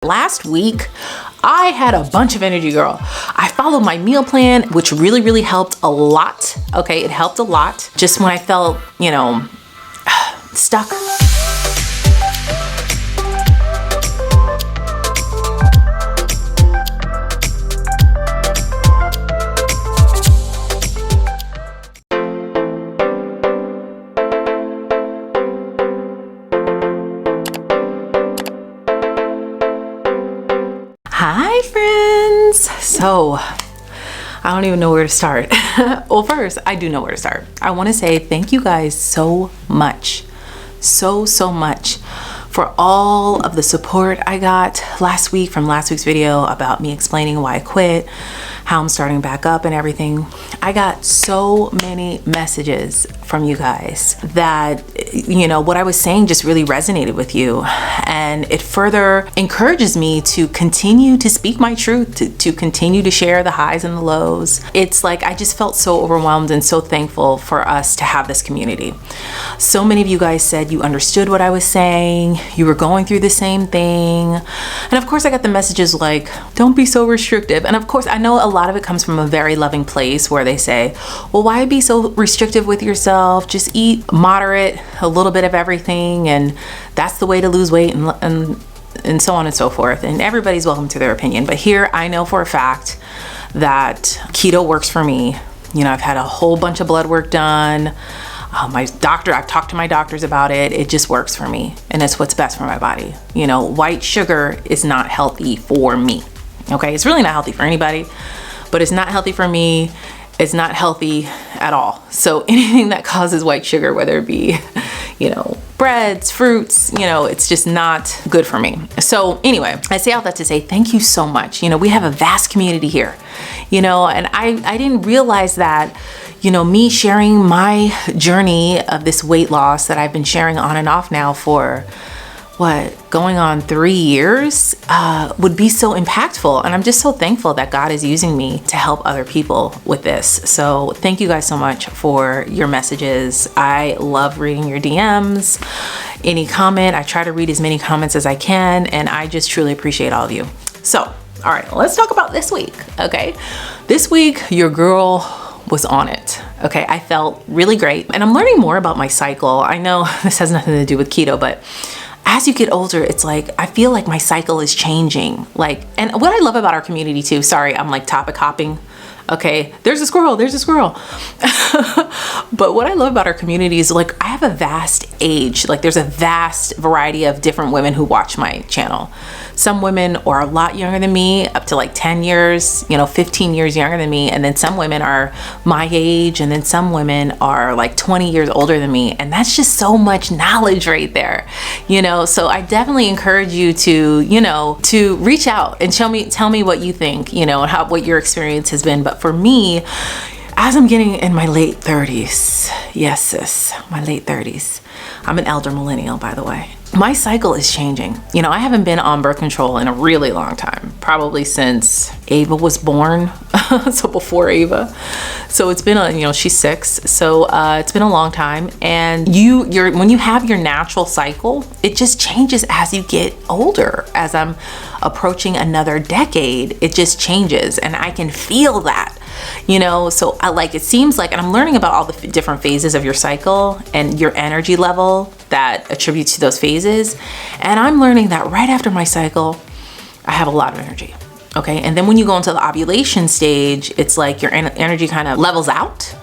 Last week, I had a bunch of energy, girl. I followed my meal plan, which really helped a lot. Okay, it helped a lot. Just when I felt, stuck. Hi friends. So I don't even know where to start. Well, first I do know where to start. I want to say thank you guys so much, so much for all of the support I got last week from last week's video about me explaining why I quit, how I'm starting back up and everything. I got so many messages from you guys that, what I was saying just really resonated with you. And it further encourages me to continue to speak my truth, to continue to share the highs and the lows. It's like, I just felt so overwhelmed and so thankful for us to have this community. So many of you guys said you understood what I was saying. You were going through the same thing. And of course I got the messages like, don't be so restrictive. And of course I know a lot of it comes from a very loving place where they say, well, why be so restrictive with yourself? Just eat moderate, a little bit of everything, and that's the way to lose weight, and so on and so forth. And everybody's welcome to their opinion. But here I know for a fact that keto works for me. I've had a whole bunch of blood work done. I've talked to my doctors about it. It just works for me, and it's what's best for my body. White sugar is not healthy for me. Okay, it's really not healthy for anybody, but it's not healthy for me. It's not healthy at all. So anything that causes white sugar, whether it be, breads, fruits, it's just not good for me. So anyway, I say all that to say thank you so much. We have a vast community here, and I didn't realize that, me sharing my journey of this weight loss that I've been sharing on and off now for going on 3 years would be so impactful. And I'm just so thankful that God is using me to help other people with this. So thank you guys so much for your messages. I love reading your DMs, any comment. I try to read as many comments as I can, and I just truly appreciate all of you. So, all right, let's talk about this week, okay? This week, your girl was on it. Okay, I felt really great, and I'm learning more about my cycle. I know this has nothing to do with keto, but as you get older, it's like, I feel like my cycle is changing. And what I love about our community too, sorry, I'm like topic hopping. Okay, there's a squirrel. But what I love about our community is I have a vast age. There's a vast variety of different women who watch my channel. Some women are a lot younger than me, up to 10 years, 15 years younger than me. And then some women are my age, and then some women are 20 years older than me. And that's just so much knowledge right there, So I definitely encourage you to reach out and tell me what you think, and what your experience has been. But for me, as I'm getting in my late 30s, yes, sis, my late 30s. I'm an elder millennial, by the way. My cycle is changing. I haven't been on birth control in a really long time, probably since Ava was born, so before Ava. So it's been she's 6, so it's been a long time. And when you have your natural cycle, it just changes as you get older. As I'm approaching another decade, it just changes, and I can feel that. So it seems like, and I'm learning about all the different phases of your cycle and your energy level that attributes to those phases. And I'm learning that right after my cycle, I have a lot of energy. Okay. And then when you go into the ovulation stage, it's like your energy kind of levels out.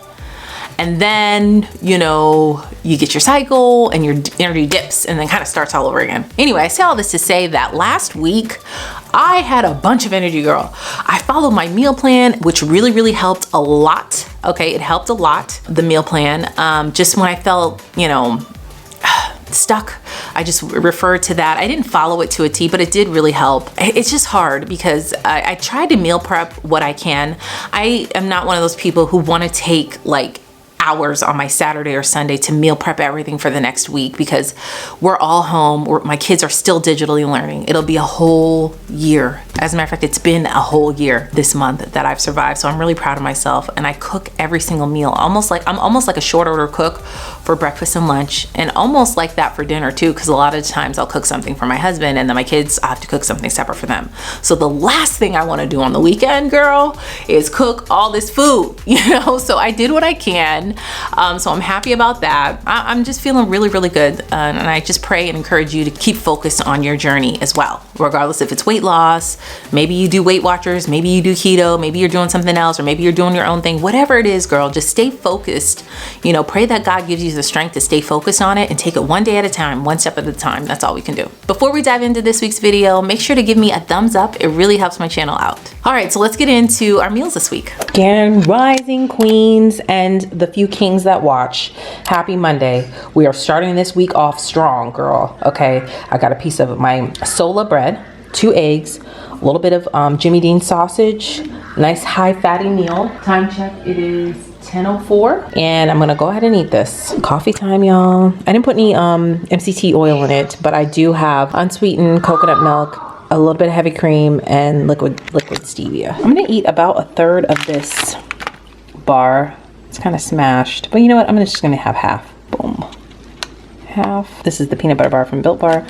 And then, you get your cycle and your energy dips and then kind of starts all over again. Anyway, I say all this to say that last week, I had a bunch of energy, girl. I followed my meal plan, which really helped a lot. Okay, it helped a lot, the meal plan. Just when I felt, stuck, I just referred to that. I didn't follow it to a T, but it did really help. It's just hard because I tried to meal prep what I can. I am not one of those people who want to take hours on my Saturday or Sunday to meal prep everything for the next week, because we're all home. My kids are still digitally learning. It'll be a whole year As a matter of fact, it's been a whole year this month that I've survived, so I'm really proud of myself. And I cook every single meal, I'm almost like a short order cook for breakfast and lunch, and almost like that for dinner too, because a lot of times I'll cook something for my husband, and then my kids, I have to cook something separate for them. So the last thing I want to do on the weekend, girl, is cook all this food, you know. So I did what I can, so I'm happy about that. I'm just feeling really, really good, and I just pray and encourage you to keep focused on your journey as well, regardless if it's weight loss, maybe you do Weight Watchers, maybe you do keto, maybe you're doing something else, or maybe you're doing your own thing. Whatever it is, girl, just stay focused. You know, pray that God gives you the strength to stay focused on it and take it one day at a time, one step at a time. That's all we can do. Before we dive into this week's video, make sure to give me a thumbs up. It really helps my channel out. All right, so let's get into our meals this week. Grand rising queens and the few kings that watch. Happy Monday. We are starting this week off strong, girl. Okay, I got a piece of my Sola bread, 2 eggs, a little bit of Jimmy Dean sausage, nice high fatty meal. Time check, it is 10:04, and I'm gonna go ahead and eat this. Coffee time, y'all. I didn't put any MCT oil in it, but I do have unsweetened coconut milk, a little bit of heavy cream, and liquid stevia. I'm gonna eat about 1/3 of this bar. It's kind of smashed, but you know what? I'm just gonna have half. Boom. Half. This is the peanut butter bar from Built Bar.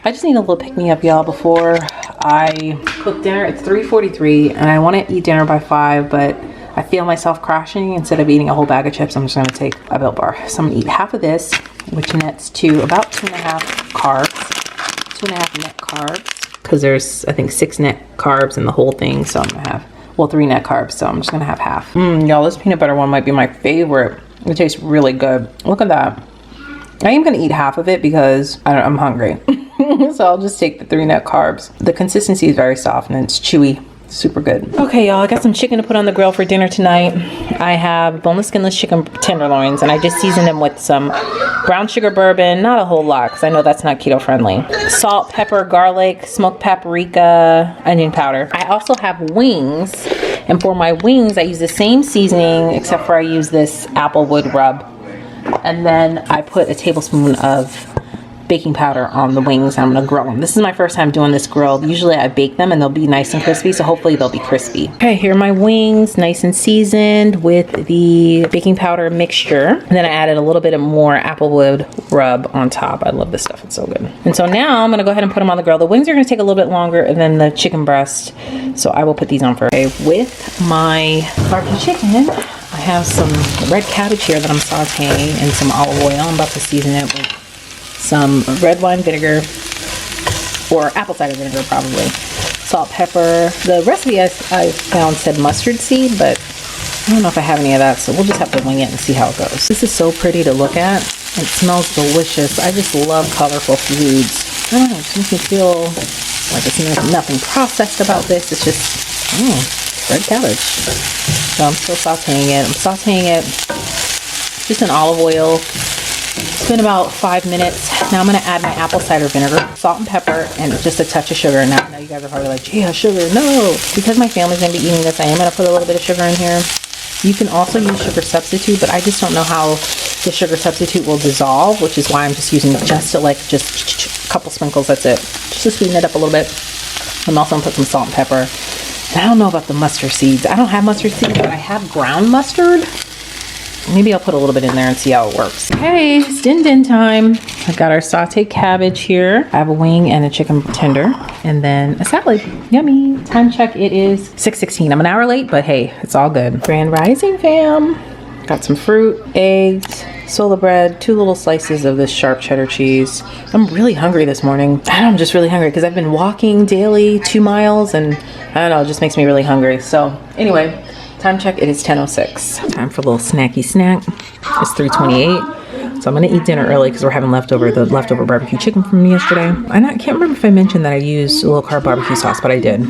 I just need a little pick-me-up, y'all, before I cook dinner. It's 3:43, and I want to eat dinner by 5, but I feel myself crashing. Instead of eating a whole bag of chips, I'm just going to take a Built Bar. So I'm going to eat half of this, which nets to about 2.5 carbs. 2.5 net carbs, because there's, I think, 6 net carbs in the whole thing. So I'm going to have, well, 3 net carbs. So I'm just going to have half. Y'all, this peanut butter one might be my favorite. It tastes really good. Look at that. I am going to eat half of it because I'm hungry. So I'll just take the 3 net carbs. The consistency is very soft and it's chewy. Super good. Okay, y'all, I got some chicken to put on the grill for dinner tonight. I have boneless, skinless chicken tenderloins, and I just seasoned them with some brown sugar bourbon. Not a whole lot, because I know that's not keto friendly. Salt, pepper, garlic, smoked paprika, onion powder. I also have wings, and for my wings, I use the same seasoning, except for I use this applewood rub. And then I put a tablespoon of baking powder on the wings, and I'm gonna grill them. This is my first time doing this grilled. Usually I bake them and they'll be nice and crispy, so hopefully they'll be crispy. Okay, here are my wings, nice and seasoned with the baking powder mixture. And then I added a little bit of more applewood rub on top. I love this stuff, it's so good. And so now I'm gonna go ahead and put them on the grill. The wings are gonna take a little bit longer than the chicken breast, so I will put these on first. Okay, with my barbecue chicken, I have some red cabbage here that I'm sauteing and some olive oil. I'm about to season it with some red wine vinegar or apple cider vinegar, probably. Salt, pepper. The recipe I found said mustard seed, but I don't know if I have any of that, so we'll just have to wing it and see how it goes. This is so pretty to look at. It smells delicious. I just love colorful foods. I don't know, it just makes me feel like it's nothing processed about this. It's just red cabbage. So I'm still sauteing it. I'm sauteing it just in olive oil. It's been about 5 minutes. Now I'm gonna add my apple cider vinegar, salt and pepper, and just a touch of sugar. Now you guys are probably like, yeah, sugar, no. Because my family's gonna be eating this, I am gonna put a little bit of sugar in here. You can also use sugar substitute, but I just don't know how the sugar substitute will dissolve, which is why I'm just using just a couple sprinkles, that's it. Just to sweeten it up a little bit. I'm also gonna put some salt and pepper. And I don't know about the mustard seeds. I don't have mustard seeds, but I have ground mustard. Maybe I'll put a little bit in there and see how it works. Okay, it's din time. I've got our sauteed cabbage here. I have a wing and a chicken tender, and then a salad. Yummy. Time check, it is 6:16. I'm an hour late, but hey, it's all good. Grand rising, fam. Got some fruit, eggs, Sola bread, 2 little slices of this sharp cheddar cheese. I'm really hungry this morning. I'm just really hungry because I've been walking daily 2 miles, and I don't know, it just makes me really hungry. So anyway, time check, it is 10:06. Time for a little snacky snack. It's 3:28. So I'm gonna eat dinner early because we're having the leftover barbecue chicken from yesterday. And I can't remember if I mentioned that I used a low carb barbecue sauce, but I did.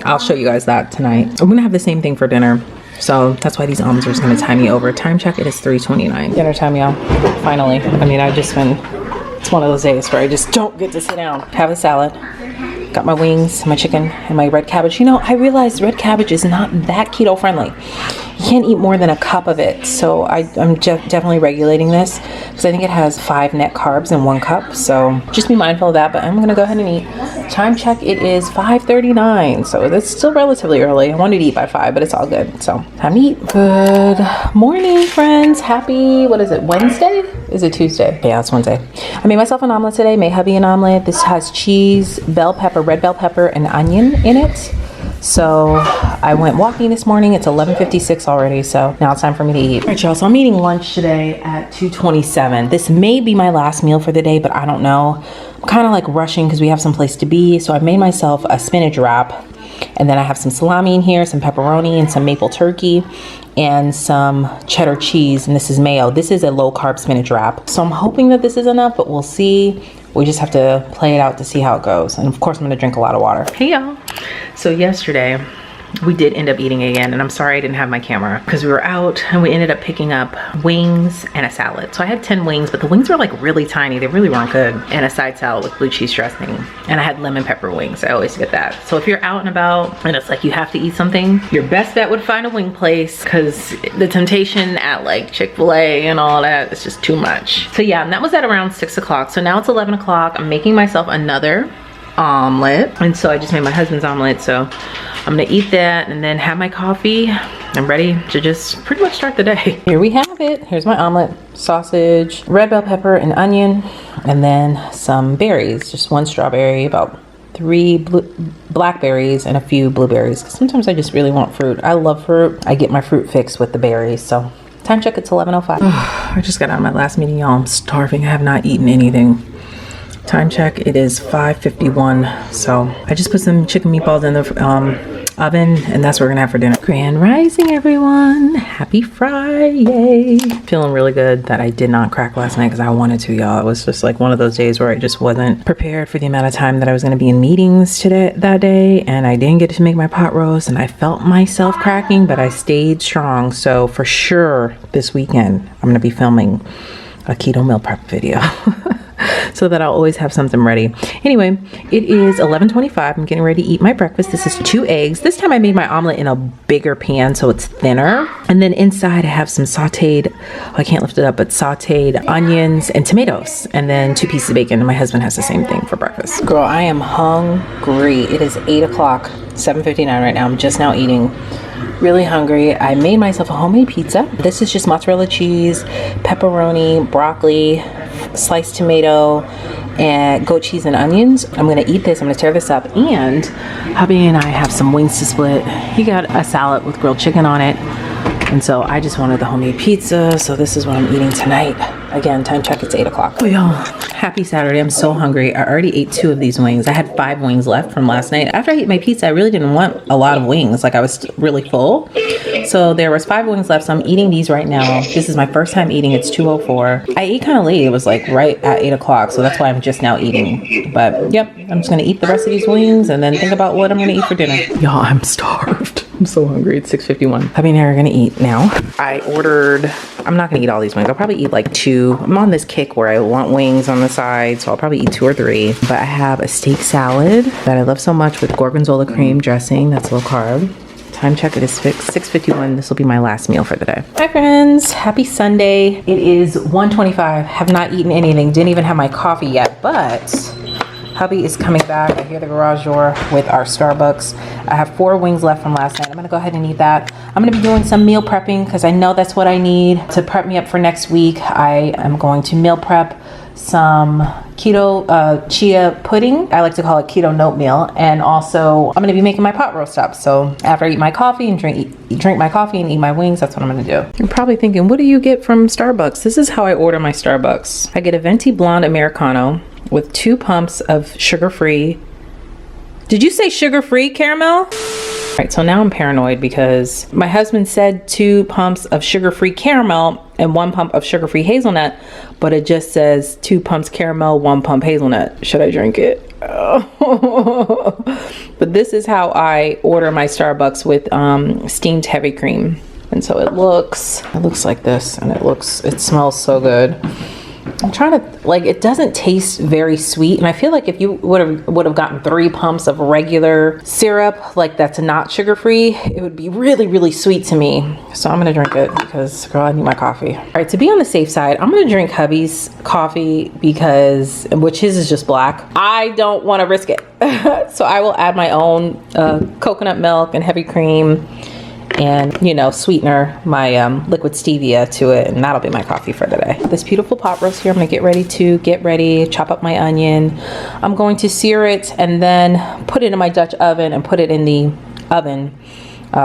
I'll show you guys that tonight. I'm gonna have the same thing for dinner. So that's why these almonds are just gonna tie me over. Time check, it is 3:29. Dinner time, y'all. Finally. I mean, it's one of those days where I just don't get to sit down. Have a salad. Got my wings, my chicken, and my red cabbage. You know, I realized red cabbage is not that keto friendly. you can't eat more than a cup of it. So I'm definitely regulating this because I think it has 5 net carbs in 1 cup. So just be mindful of that, but I'm gonna go ahead and eat. Time check, it is 5:39. So that's still relatively early. I wanted to eat by 5, but it's all good. So time to eat. Good morning, friends. Happy, what is it, Wednesday? Is it Tuesday? Yeah, it's Wednesday. I made myself an omelet today, made hubby an omelet. This has cheese, bell pepper, red bell pepper, and onion in it. So I went walking this morning. It's 11:56 already, so now it's time for me to eat. All right, y'all, so I'm eating lunch today at 2:27. This may be my last meal for the day, but I don't know. I'm kind of like rushing because we have some place to be. So I made myself a spinach wrap, and then I have some salami in here, some pepperoni, and some maple turkey, and some cheddar cheese, and this is mayo. This is a low carb spinach wrap. So I'm hoping that this is enough, but we'll see. We just have to play it out to see how it goes. And of course, I'm gonna drink a lot of water. Hey y'all. So yesterday, we did end up eating again, and I'm sorry I didn't have my camera because we were out and we ended up picking up wings and a salad. So I had 10 wings, but the wings were like really tiny. They really weren't good. And a side salad with blue cheese dressing. And I had lemon pepper wings. I always get that. So if you're out and about and it's like you have to eat something, your best bet would find a wing place because the temptation at like Chick-fil-A and all that is just too much. So yeah, and that was at around 6 o'clock. So now it's 11 o'clock. I'm making myself another omelet, and so I just made my husband's omelet, so I'm gonna eat that and then have my coffee. I'm ready to just pretty much start the day. Here we have it. Here's my omelet: sausage, red bell pepper, and onion, and then some berries, just 1 strawberry, about 3 blackberries, and a few blueberries, because sometimes I just really want fruit. I love fruit. I get my fruit fix with the berries. So time check, it's 11:05. I just got out of my last meeting, y'all. I'm starving. I have not eaten anything. Time check, it is 5:51. So I just put some chicken meatballs in the oven, and that's what we're gonna have for dinner. Grand rising, everyone. Happy Friday. Feeling really good that I did not crack last night because I wanted to, y'all. It was just like one of those days where I just wasn't prepared for the amount of time that I was gonna be in meetings that day, and I didn't get to make my pot roast, and I felt myself cracking, but I stayed strong. So for sure this weekend I'm gonna be filming a keto meal prep video. So that I'll always have something ready. Anyway, it is 11:25. I'm getting ready to eat my breakfast. This is 2 eggs. This time I made my omelet in a bigger pan so it's thinner. And then inside I have some sauteed, I can't lift it up, but sauteed onions and tomatoes. And then 2 pieces of bacon. And my husband has the same thing for breakfast. Girl, I am hungry. It is 8 o'clock, 7:59 right now. I'm just now eating. Really hungry. I made myself a homemade pizza. This is just mozzarella cheese, pepperoni, broccoli, sliced tomato, and goat cheese and onions. I'm gonna eat this. I'm gonna tear this up, and hubby and I have some wings to split. He got a salad with grilled chicken on it, and so I just wanted the homemade pizza, so this is what I'm eating tonight. Again, time check, it's 8 o'clock. Oh y'all, happy Saturday. I'm so hungry. I already ate 2 of these wings. I had 5 wings left from last night. After I ate my pizza, I really didn't want a lot of wings. Like I was really full. So there was 5 wings left, so I'm eating these right now. This is my first time eating. It's 2:04. I ate kind of late. It was like right at 8 o'clock, so that's why I'm just now eating. But yep, I'm just gonna eat the rest of these wings and then think about what I'm gonna eat for dinner. Y'all, I'm starved. I'm so hungry. It's 6:51. Hubby and I are gonna eat now. I ordered, I'm not gonna eat all these wings. I'll probably eat like 2. I'm on this kick where I want wings on the side, so I'll probably eat 2 or 3. But I have a steak salad that I love so much with gorgonzola cream dressing. That's low carb. Time check, it is 6:51. This will be my last meal for the day. Hi friends, happy Sunday. It is 1:25. Have not eaten anything. Didn't even have my coffee yet, but hubby is coming back. I hear the garage door with our Starbucks. I have 4 wings left from last night. I'm gonna go ahead and eat that. I'm gonna be doing some meal prepping because I know that's what I need to prep me up for next week. I am going to meal prep some keto chia pudding. I like to call it keto note meal. And also I'm gonna be making my pot roast up. So after I eat my coffee and drink my coffee and eat my wings, that's what I'm gonna do. You're probably thinking, what do you get from Starbucks? This is how I order my Starbucks. I get a venti blonde Americano with 2 pumps of sugar-free. Did you say sugar-free caramel? All right, so now I'm paranoid because my husband said 2 pumps of sugar-free caramel and 1 pump of sugar-free hazelnut, but it just says 2 pumps caramel, 1 pump hazelnut. Should I drink it? Oh. But this is how I order my Starbucks with steamed heavy cream. And so it looks like this, and it smells so good. I'm trying to, like, it doesn't taste very sweet. And I feel like if you would have gotten 3 pumps of regular syrup, like that's not sugar-free, it would be really, really sweet to me. So I'm gonna drink it because, girl, I need my coffee. All right, to be on the safe side, I'm gonna drink Hubby's coffee because, which his is just black. I don't wanna risk it. So I will add my own coconut milk and heavy cream and, you know, sweetener, my liquid stevia to it, and that'll be my coffee for the day. This beautiful pot roast here, I'm gonna get ready, chop up my onion. I'm going to sear it and then put it in my Dutch oven and put it in the oven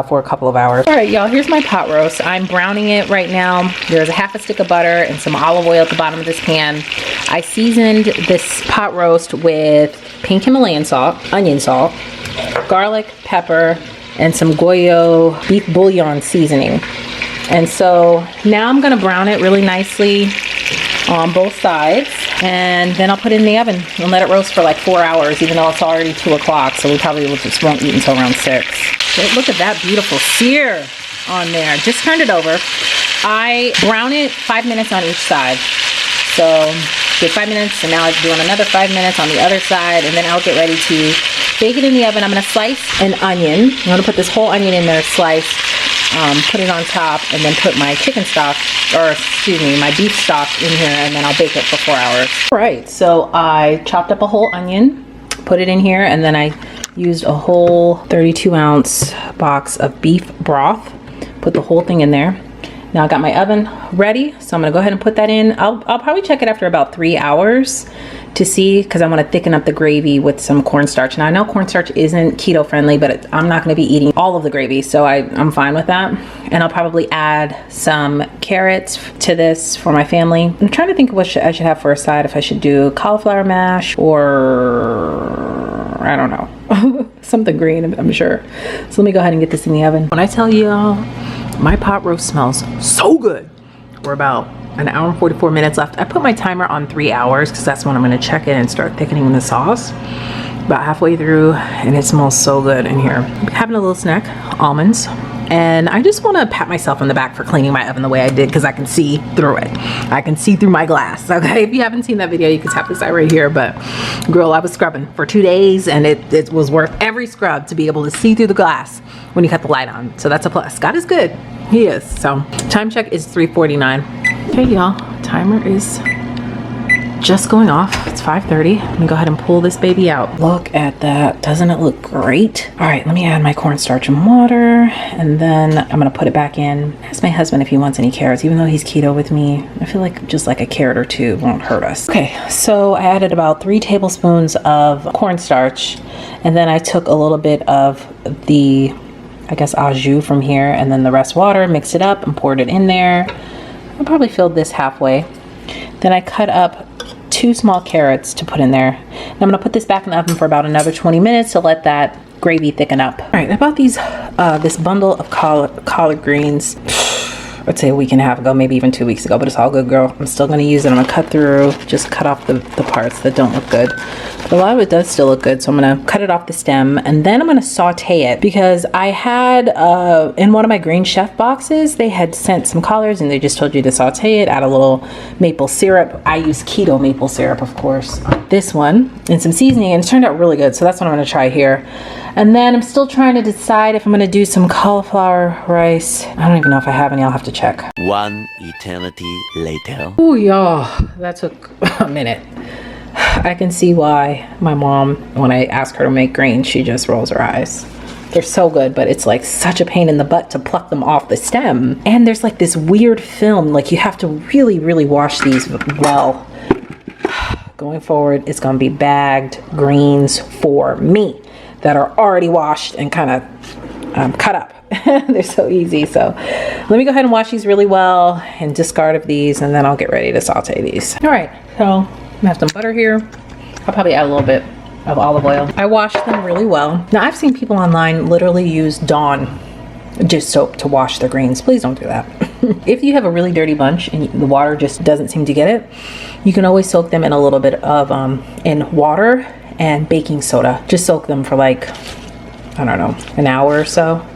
for a couple of hours. All right, y'all, here's my pot roast. I'm browning it right now. There's a half a stick of butter and some olive oil at the bottom of this pan. I seasoned this pot roast with pink Himalayan salt, onion salt, garlic, pepper, and some Goyo beef bouillon seasoning. And so now I'm gonna brown it really nicely on both sides, and then I'll put it in the oven and let it roast for like 4 hours, even though it's already 2 o'clock, so we probably just won't eat until around 6. But look at that beautiful sear on there. Just turned it over. I brown it 5 minutes on each side. So did 5 minutes, and now I'm doing another 5 minutes on the other side, and then I'll get ready to bake it in the oven. I'm gonna slice an onion. I'm gonna put this whole onion in there, sliced, put it on top, and then put my chicken stock, or excuse me, my beef stock in here, and then I'll bake it for 4 hours. All right, so I chopped up a whole onion, put it in here, and then I used a whole 32-ounce box of beef broth, put the whole thing in there. Now I got my oven ready, so I'm gonna go ahead and put that in. I'll probably check it after about 3 hours to see, because I want to thicken up the gravy with some cornstarch. Now I know cornstarch isn't keto friendly, but I'm not going to be eating all of the gravy, so I'm fine with that. And I'll probably add some carrots to this for my family. I'm trying to think of what I should have for a side, if I should do cauliflower mash or I don't know, something green, I'm sure. So let me go ahead and get this in the oven. When I tell y'all, my pot roast smells so good. We're about an hour and 44 minutes left. I put my timer on 3 hours because that's when I'm going to check it and start thickening the sauce. About halfway through, and it smells so good in here. I'm having a little snack, almonds. And I just want to pat myself on the back for cleaning my oven the way I did, because I can see through it. I can see through my glass, okay? If you haven't seen that video, you can tap this out right here. But girl, I was scrubbing for 2 days, and it was worth every scrub to be able to see through the glass when you cut the light on. So that's a plus. God is good. He is. So time check is 3:49. Okay, y'all, timer is just going off. It's 5:30. I'm gonna go ahead and pull this baby out. Look at that. Doesn't it look great? All right, let me add my cornstarch and water, and then I'm gonna put it back in. Ask my husband if he wants any carrots, even though he's keto with me. I feel like just like a carrot or two won't hurt us. Okay, so I added about 3 tablespoons of cornstarch, and then I took a little bit of the, I guess, au jus from here, and then the rest water, mixed it up and poured it in there. I probably filled this halfway. Then I cut up 2 small carrots to put in there. And I'm gonna put this back in the oven for about another 20 minutes to let that gravy thicken up. All right, I bought these, this bundle of collard greens, I'd say a week and a half ago, maybe even 2 weeks ago, but it's all good, girl. I'm still gonna use it. I'm gonna cut through, just cut off the parts that don't look good. But a lot of it does still look good, so I'm gonna cut it off the stem, and then I'm gonna saute it, because I had, in one of my Green Chef boxes, they had sent some collards, and they just told you to saute it, add a little maple syrup. I use keto maple syrup, of course. This one, and some seasoning, and it turned out really good, so that's what I'm gonna try here. And then I'm still trying to decide if I'm gonna do some cauliflower rice. I don't even know if I have any, I'll have to check. One eternity later. Oh, y'all, that took a minute. I can see why my mom, when I ask her to make greens, she just rolls her eyes. They're so good, but it's like such a pain in the butt to pluck them off the stem. And there's like this weird film, like you have to really, really wash these well. Going forward, it's gonna be bagged greens for me that are already washed and kind of cut up. They're so easy. So let me go ahead and wash these really well and discard of these, and then I'll get ready to saute these. All right, so I'm gonna have some butter here. I'll probably add a little bit of olive oil. I washed them really well. Now I've seen people online literally use Dawn dish soap to wash their greens. Please don't do that. If you have a really dirty bunch and the water just doesn't seem to get it, you can always soak them in a little bit of in water and baking soda. Just soak them for like, I don't know, an hour or so,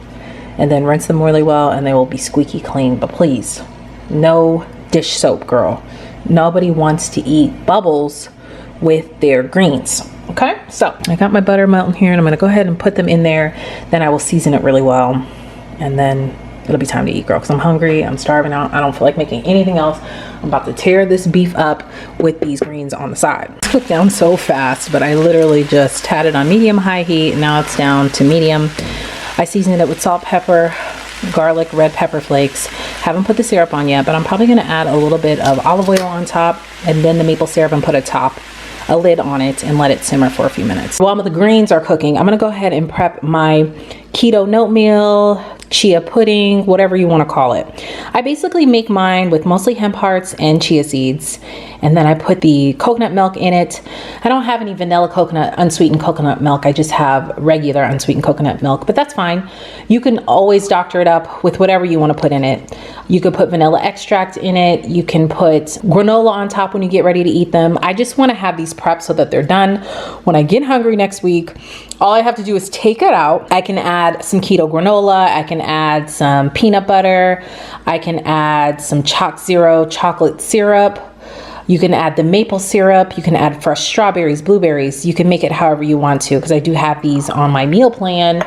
and then rinse them really well, and they will be squeaky clean. But please, no dish soap, girl. Nobody wants to eat bubbles with their greens. Okay, so I got my butter melting here and I'm gonna go ahead and put them in there. Then I will season it really well, and then it'll be time to eat, girl, because I'm hungry, I'm starving out, I don't feel like making anything else. I'm about to tear this beef up with these greens on the side. It's cooked down so fast, but I literally just had it on medium-high heat, and now it's down to medium. I seasoned it with salt, pepper, garlic, red pepper flakes. Haven't put the syrup on yet, but I'm probably gonna add a little bit of olive oil on top, and then the maple syrup, and put a lid on it and let it simmer for a few minutes. While the greens are cooking, I'm gonna go ahead and prep my keto oat meal, chia pudding, whatever you want to call it. I basically make mine with mostly hemp hearts and chia seeds, and then I put the coconut milk in it. I don't have any vanilla coconut, unsweetened coconut milk. I just have regular unsweetened coconut milk, but that's fine. You can always doctor it up with whatever you want to put in it. You could put vanilla extract in it. You can put granola on top when you get ready to eat them. I just want to have these prepped so that they're done. When I get hungry next week, all I have to do is take it out. I can add some keto granola. I can add some peanut butter. I can add some Choc Zero chocolate syrup. You can add the maple syrup. You can add fresh strawberries, blueberries. You can make it however you want to, because I do have these on my meal plan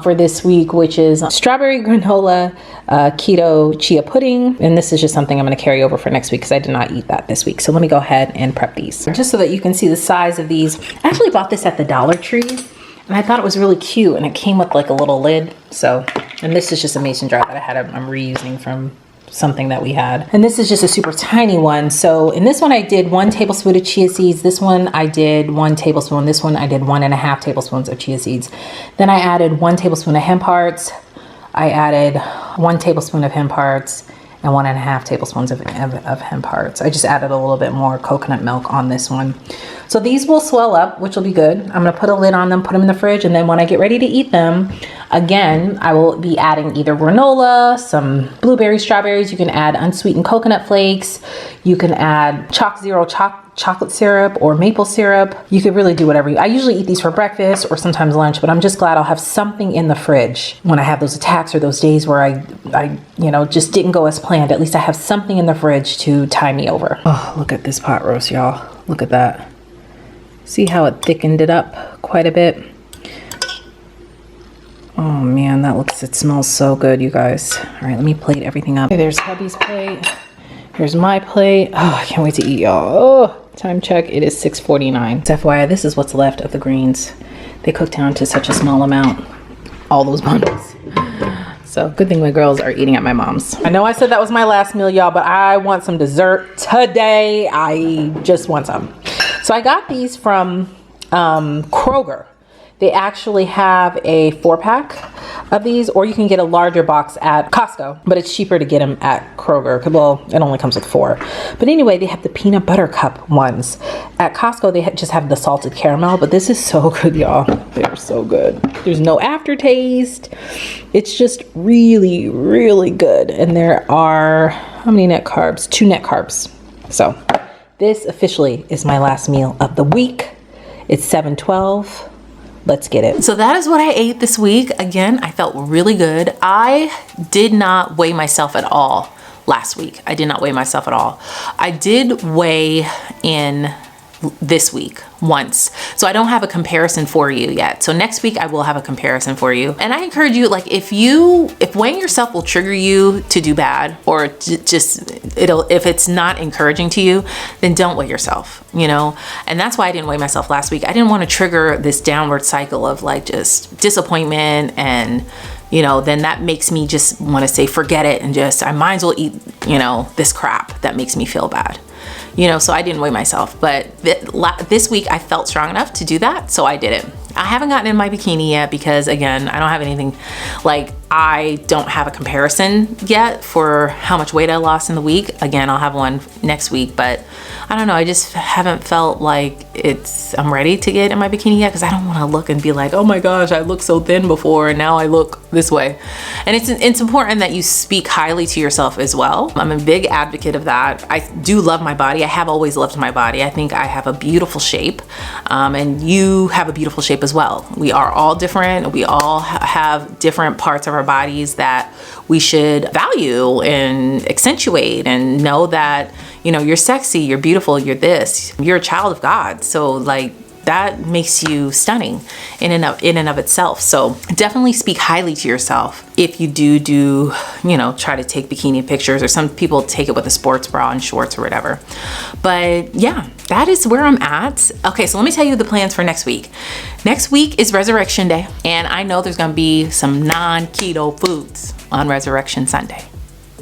for this week, which is strawberry granola, keto chia pudding. And this is just something I'm going to carry over for next week because I did not eat that this week. So let me go ahead and prep these just so that you can see the size of these. I actually bought this at the Dollar Tree, and I thought it was really cute, and it came with like a little lid. So, and this is just a mason jar that I had. I'm reusing from something that we had, and this is just a super tiny one. So in this one I did 1 tablespoon of chia seeds. This one I did 1 tablespoon. This one I did 1.5 tablespoons of chia seeds. Then I added 1 tablespoon of hemp hearts. I added 1 tablespoon of hemp hearts and 1.5 tablespoons of hemp hearts. I just added a little bit more coconut milk on this one. So these will swell up, which will be good. I'm gonna put a lid on them, put them in the fridge, and then when I get ready to eat them, again, I will be adding either granola, some blueberries, strawberries. You can add unsweetened coconut flakes. You can add Choc Zero chocolate syrup or maple syrup. You could really do whatever. I usually eat these for breakfast or sometimes lunch, but I'm just glad I'll have something in the fridge when I have those attacks or those days where I just didn't go as planned. At least I have something in the fridge to tie me over. Oh, look at this pot roast, y'all. Look at that. See how it thickened it up quite a bit? Oh man, it smells so good, you guys. All right, let me plate everything up. Okay, there's hubby's plate. Here's my plate. Oh, I can't wait to eat, y'all. Oh, time check, it is 6:49. FYI, this is what's left of the greens. They cooked down to such a small amount, all those bundles. So good thing my girls are eating at my mom's. I know I said that was my last meal, y'all, but I want some dessert today. I just want some. So I got these from Kroger. They actually have a 4-pack of these, or you can get a larger box at Costco, but it's cheaper to get them at Kroger. Well, it only comes with 4. But anyway, they have the peanut butter cup ones. At Costco, they just have the salted caramel, but this is so good, y'all. They're so good. There's no aftertaste. It's just really, really good. And there are, how many net carbs? 2 net carbs. So this officially is my last meal of the week. It's 7:12. Let's get it. So that is what I ate this week. Again, I felt really good. I did not weigh myself at all last week. I did not weigh myself at all. I did weigh in this week once. So I don't have a comparison for you yet. So next week I will have a comparison for you. And I encourage you, like if weighing yourself will trigger you to do bad, or if it's not encouraging to you, then don't weigh yourself, And that's why I didn't weigh myself last week. I didn't want to trigger this downward cycle of like just disappointment, and then that makes me just want to say forget it, and I might as well eat, this crap that makes me feel bad. So I didn't weigh myself, but this week I felt strong enough to do that, so I did it. I haven't gotten in my bikini yet because, again, I don't have anything, I don't have a comparison yet for how much weight I lost in the week. Again, I'll have one next week, but I don't know. I just haven't felt like I'm ready to get in my bikini yet, because I don't want to look and be like, oh my gosh, I looked so thin before and now I look this way. And it's important that you speak highly to yourself as well. I'm a big advocate of that. I do love my body. I have always loved my body. I think I have a beautiful shape, and you have a beautiful shape as well. We are all different. We all have different parts of our bodies that we should value and accentuate, and know that you know, you're sexy, you're beautiful, you're this, you're a child of God. So like, that makes you stunning in and of itself. So definitely speak highly to yourself if you do, you know, try to take bikini pictures, or some people take it with a sports bra and shorts or whatever. But yeah, that is where I'm at. Okay, so let me tell you the plans for next week. Next week is Resurrection Day, and I know there's gonna be some non-keto foods on Resurrection Sunday.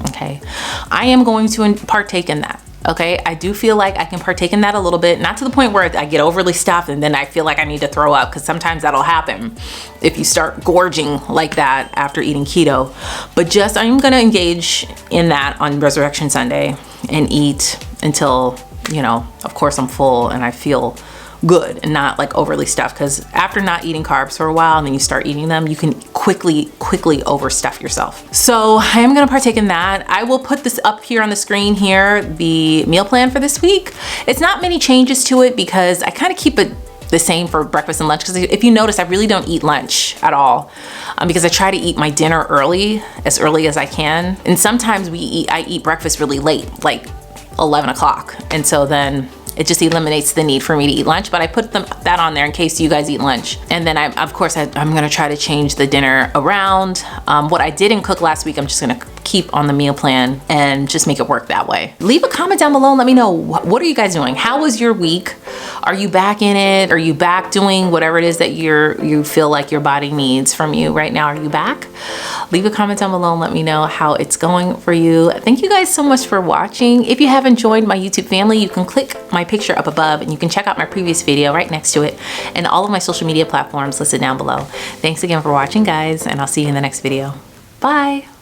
Okay, I am going to partake in that. Okay, I do feel like I can partake in that a little bit, not to the point where I get overly stuffed and then I feel like I need to throw up, because sometimes that'll happen if you start gorging like that after eating keto. But just, I'm gonna engage in that on Resurrection Sunday and eat until, you know, of course I'm full and I feel good and not like overly stuffed, because after not eating carbs for a while and then you start eating them, you can quickly overstuff yourself. So I am gonna partake in that. I will put this up here on the screen here, the meal plan for this week. It's not many changes to it because I kind of keep it the same for breakfast and lunch, because if you notice, I really don't eat lunch at all, because I try to eat my dinner as early as I can. And sometimes I eat breakfast really late, like 11 o'clock. And so then it just eliminates the need for me to eat lunch, but I put that on there in case you guys eat lunch. And then I'm gonna try to change the dinner around. What I didn't cook last week, I'm just gonna keep on the meal plan and just make it work that way. Leave a comment down below and let me know, what are you guys doing? How was your week? Are you back in it? Are you back doing whatever it is that you feel like your body needs from you right now? Are you back? Leave a comment down below and let me know how it's going for you. Thank you guys so much for watching. If you haven't joined my YouTube family, you can click my picture up above and you can check out my previous video right next to it, and all of my social media platforms listed down below. Thanks again for watching, guys, and I'll see you in the next video. Bye.